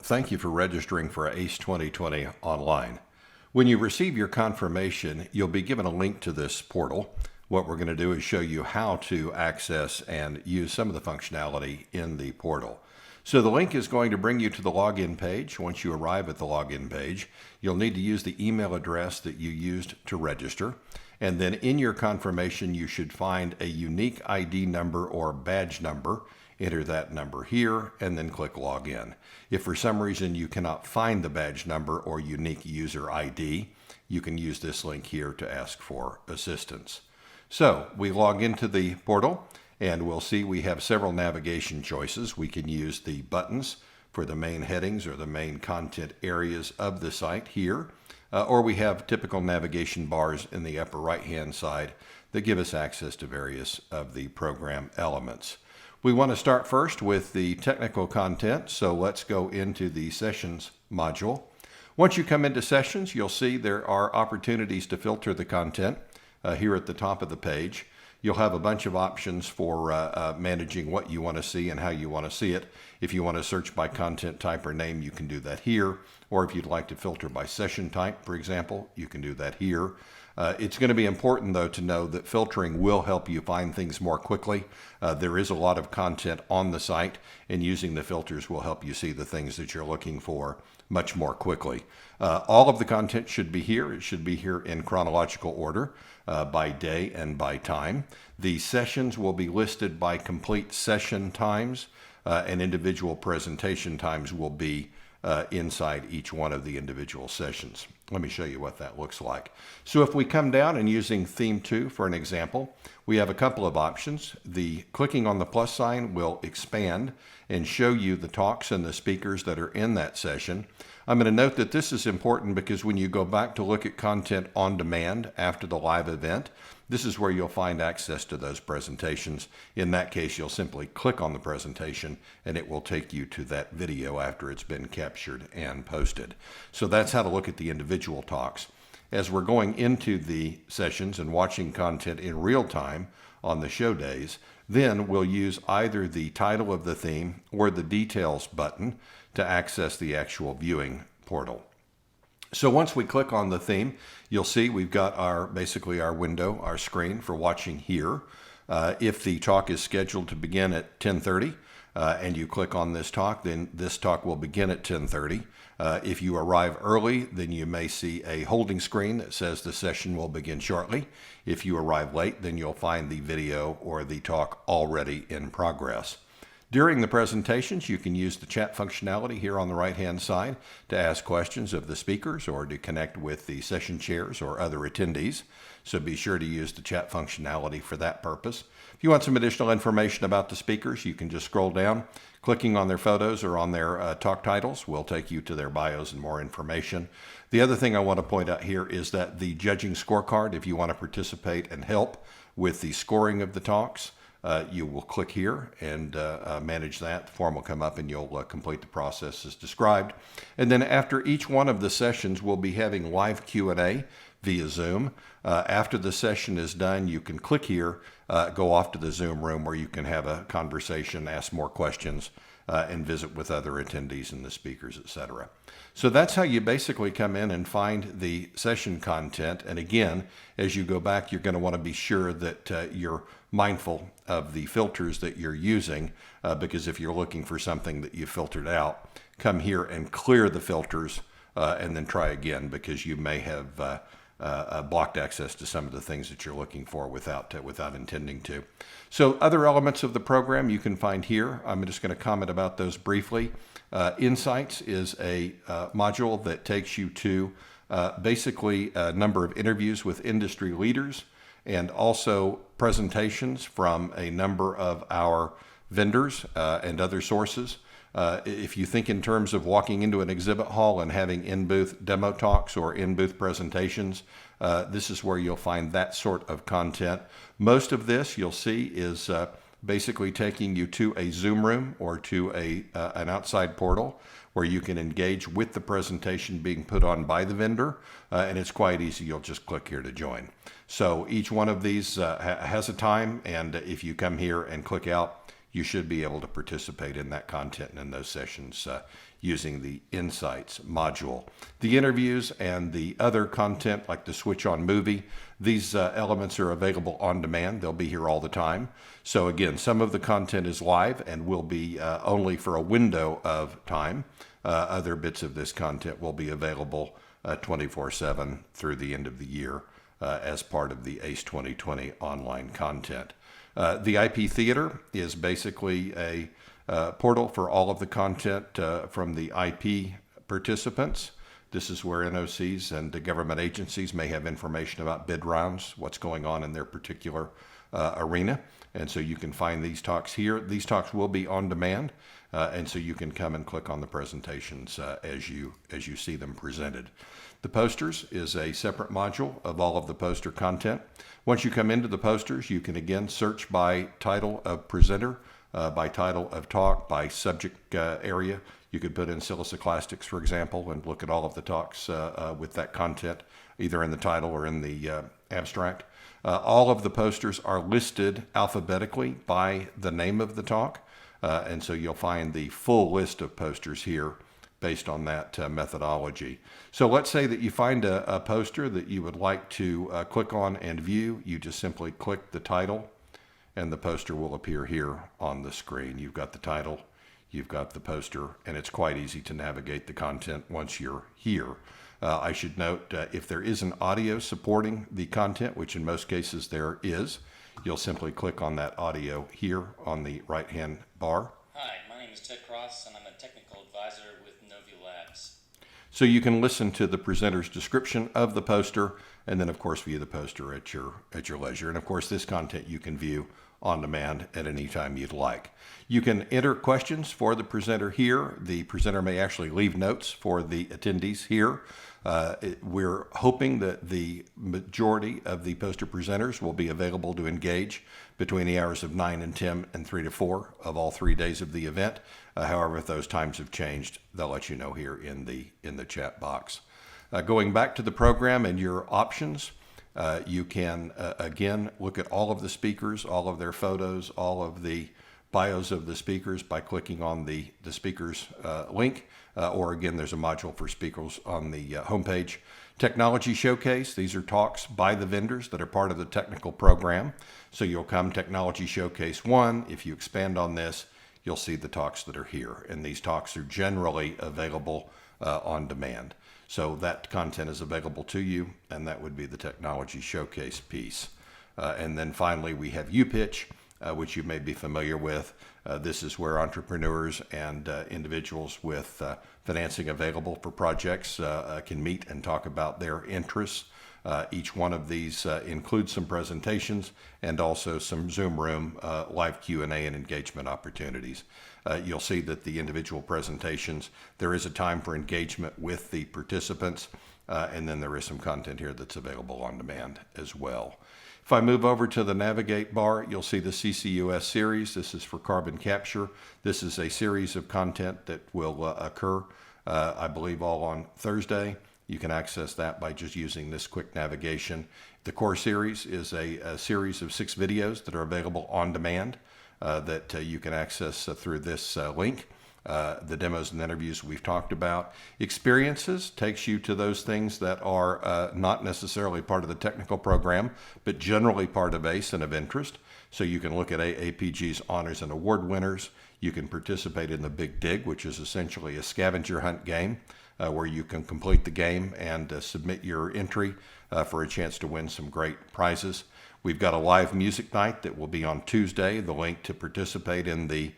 Thank you for registering for ACE 2020 online. When you receive your confirmation, you'll be given a link to this portal. What we're going to do is show you how to access and use some of the functionality in the portal. So the link is going to bring you to the login page. Once you arrive at the login page, you'll need to use the email address that you used to register. And then in your confirmation, you should find a unique ID number or badge number. Enter that number here and then click Login. If for some reason you cannot find the badge number or unique user ID, you can use this link here to ask for assistance. So we log into the portal and we'll see we have several navigation choices. We can use the buttons for the main headings or the main content areas of the site here, or we have typical navigation bars in the upper right-hand side that give us access to various of the program elements. We want to start first with the technical content, so let's go into the Sessions module. Once you come into Sessions, you'll see there are opportunities to filter the content here at the top of the page. You'll have a bunch of options for managing what you want to see and how you want to see it. If you want to search by content type or name, you can do that here. Or if you'd like to filter by session type, for example, you can do that here. It's going to be important, though, to know that filtering will help you find things more quickly. There is a lot of content on the site, and using the filters will help you see the things that you're looking for much more quickly. All of the content should be here. It should be here in chronological order by day and by time. The sessions will be listed by complete session times, and individual presentation times will be inside each one of the individual sessions. Let me show you what that looks like. So if we come down and using theme 2 for an example, we have a couple of options. The clicking on the plus sign will expand and show you the talks and the speakers that are in that session. I'm going to note that this is important because when you go back to look at content on demand after the live event, this is where you'll find access to those presentations. In that case, you'll simply click on the presentation and it will take you to that video after it's been captured and posted. So that's how to look at the individual talks. As we're going into the sessions and watching content in real time on the show days, then we'll use either the title of the theme or the details button to access the actual viewing portal. So once we click on the theme, you'll see we've got basically our window, our screen for watching here. If the talk is scheduled to begin at 10:30 and you click on this talk, then this talk will begin at 10:30. If you arrive early, then you may see a holding screen that says the session will begin shortly. If you arrive late, then you'll find the video or the talk already in progress. During the presentations, you can use the chat functionality here on the right-hand side to ask questions of the speakers or to connect with the session chairs or other attendees. So be sure to use the chat functionality for that purpose. If you want some additional information about the speakers, you can just scroll down. Clicking on their photos or on their talk titles will take you to their bios and more information. The other thing I want to point out here is that the judging scorecard, if you want to participate and help with the scoring of the talks, you will click here and manage that. The form will come up and you'll complete the process as described. And then after each one of the sessions, we'll be having live Q&A via Zoom. After the session is done, you can click here, go off to the Zoom room where you can have a conversation, ask more questions, and visit with other attendees and the speakers, etc. So that's how you basically come in and find the session content. And again, as you go back, you're going to want to be sure that you're mindful of the filters that you're using, because if you're looking for something that you filtered out, come here and clear the filters and then try again, because you may have blocked access to some of the things that you're looking for without intending to. So other elements of the program you can find here. I'm just going to comment about those briefly. Insights is a module that takes you to basically a number of interviews with industry leaders and also presentations from a number of our vendors and other sources. If you think in terms of walking into an exhibit hall and having in-booth demo talks or in-booth presentations, this is where you'll find that sort of content. Most of this you'll see is basically taking you to a Zoom room or to an outside portal where you can engage with the presentation being put on by the vendor, and it's quite easy. You'll just click here to join. So each one of these has a time, and if you come here and click out, you should be able to participate in that content and in those sessions using the Insights module. The interviews and the other content like the Switch On movie, these elements are available on demand. They'll be here all the time. So again, some of the content is live and will be only for a window of time. Other bits of this content will be available 24/7 through the end of the year as part of the ACE 2020 online content. The IP Theater is basically a portal for all of the content from the IP participants. This is where NOCs and the government agencies may have information about bid rounds, what's going on in their particular arena. And so you can find these talks here. These talks will be on demand, and so you can come and click on the presentations as you see them presented. The posters is a separate module of all of the poster content. Once you come into the posters, you can again search by title of presenter, by title of talk, by subject area. You could put in siliciclastics, for example, and look at all of the talks with that content, either in the title or in the abstract. All of the posters are listed alphabetically by the name of the talk, and so you'll find the full list of posters here based on that methodology. So let's say that you find a poster that you would like to click on and view. You just simply click the title, and the poster will appear here on the screen. You've got the title, you've got the poster, and it's quite easy to navigate the content once you're here. I should note, if there is an audio supporting the content, which in most cases there is, you'll simply click on that audio here on the right-hand bar. Hi, my name is Ted Cross, and I'm a technical advisor with Novi Labs. So you can listen to the presenter's description of the poster, and then of course view the poster at your leisure. And of course this content you can view on demand at any time you'd like. You can enter questions for the presenter here. The presenter may actually leave notes for the attendees here. We're hoping that the majority of the poster presenters will be available to engage between the hours of 9 and 10 and 3 to 4 of all 3 days of the event. However, if those times have changed, they'll let you know here in the chat box. Going back to the program and your options, you can, again, look at all of the speakers, all of their photos, all of the bios of the speakers by clicking on the speakers link, or again, there's a module for speakers on the homepage. Technology Showcase, these are talks by the vendors that are part of the technical program. So you'll come Technology Showcase 1. If you expand on this, you'll see the talks that are here. And these talks are generally available on demand. So that content is available to you, and that would be the Technology Showcase piece. And then finally, we have UPitch, which you may be familiar with. This is where entrepreneurs and individuals with financing available for projects can meet and talk about their interests. Each one of these includes some presentations and also some Zoom room live Q&A and engagement opportunities. You'll see that the individual presentations, there is a time for engagement with the participants, and then there is some content here that's available on demand as well. If I move over to the Navigate bar, you'll see the CCUS series. This is for carbon capture. This is a series of content that will occur, I believe, all on Thursday. You can access that by just using this quick navigation. The core series is a series of 6 videos that are available on demand that you can access through this link. The demos and interviews we've talked about. Experiences takes you to those things that are not necessarily part of the technical program, but generally part of ACE and of interest. So you can look at AAPG's honors and award winners. You can participate in the Big Dig, which is essentially a scavenger hunt game where you can complete the game and submit your entry for a chance to win some great prizes. We've got a live music night that will be on Tuesday. The link to participate in the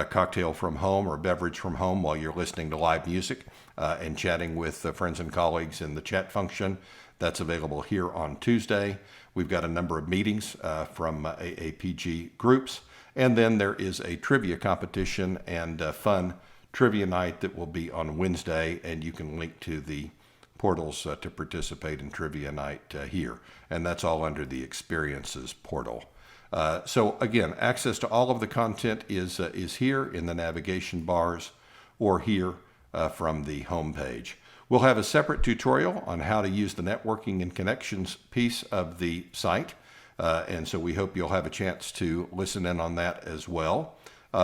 cocktail from home or beverage from home while you're listening to live music and chatting with friends and colleagues in the chat function. That's available here on Tuesday. We've got a number of meetings from AAPG groups. And then there is a trivia competition and fun trivia night that will be on Wednesday. And you can link to the portals to participate in trivia night here. And that's all under the Experiences portal. So again, access to all of the content is here in the navigation bars or here from the home page. We'll have a separate tutorial on how to use the networking and connections piece of the site. And so we hope you'll have a chance to listen in on that as well.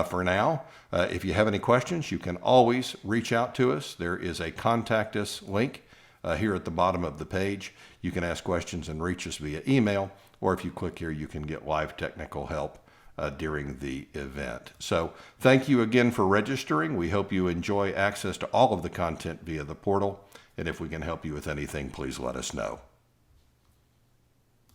For now, if you have any questions, you can always reach out to us. There is a contact us link here at the bottom of the page. You can ask questions and reach us via email, or if you click here, you can get live technical help during the event. So thank you again for registering. We hope you enjoy access to all of the content via the portal. And if we can help you with anything, please let us know.